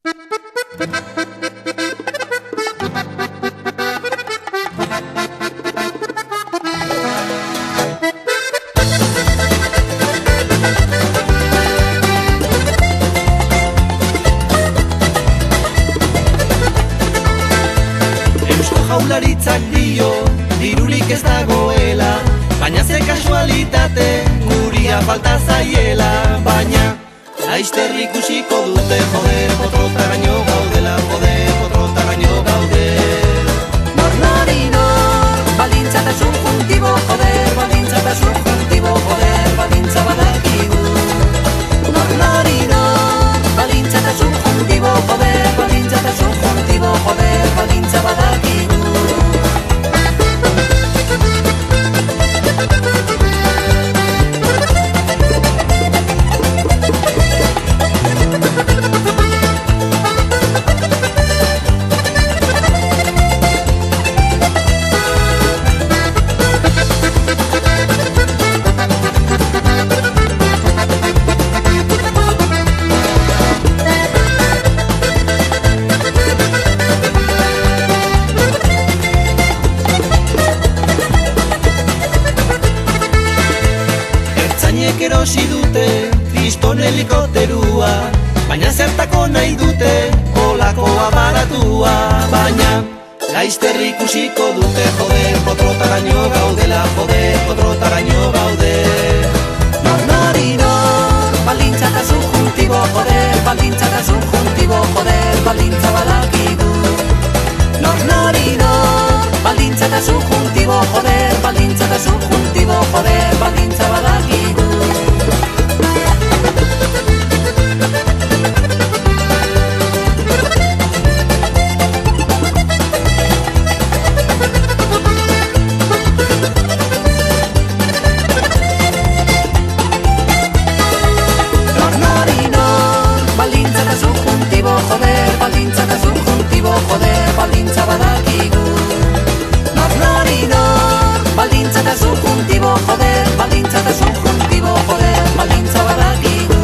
Jaurlaritzak dio, dirurik ez dagoela, baina ze kasualitate, guria falta zaiela. Baina, laizter ikusiko dute, joder, potrotaraino gaudela, joder, potrotaraino gaude. Nor, balintzatasun juntibo, joder, balintzatasun juntibo, joder, balintza badakigu. Nor, balintzatasun juntibo, joder, balintzatasun juntibo, joder, balintza badakigu. Erosi dute kriston helikopterua, baina zertako nahi dute olakoa baratua. Baina laizter ikusiko dute, joder, potrotaraino gaudela, joder, potrotaraino gaude. Nor, balintzatasun juntibo, joder, balintzatasun juntibo, joder, balintza badakigu. Nor, balintzatasun juntibo, joder, balintzatasun juntibo, joder, balintza badakigu. Balintzatasun juntibo, joder, balintzatasun juntibo, joder, balintza badakigu. Nor, balintzatasun juntibo, joder, balintzatasun juntibo, joder, balintza badakigu.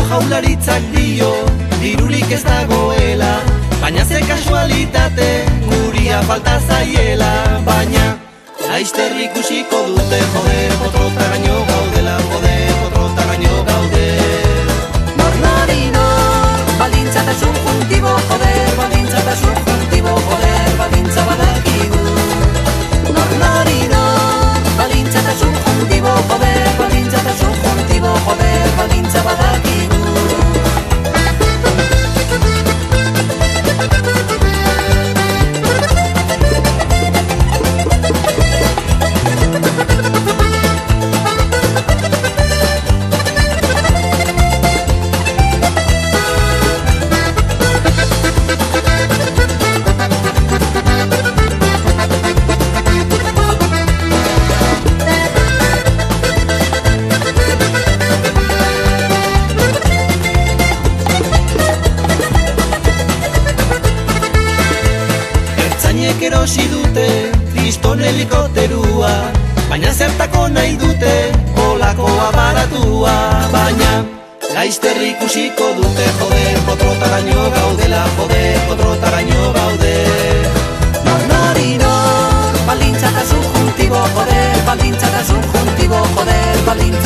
Jaurlaritzak dio, dirurik ez dagoela, baina ze kasualitate, guria falta zaiela. Baina, laizter ikusiko dute, joder, potrotaraino gaudela, joder, potrotaraino gaude. Nor, balintzatasun juntibo, joder, balintzatasun juntibo, joder, balintza badakigu. Nor, balintzatasun juntibo, joder, balintzatasun juntibo, joder, balintza badakigu. Erosi dute kriston helikopterua, baina zertako nahi dute olakoa baratua. Baina laizter ikusiko dute, joder, potrotaraino gaudela, joder, potrotaraino gaude. Nor, balintzatasun juntibo, joder, balintzatasun juntibo, joder, balintza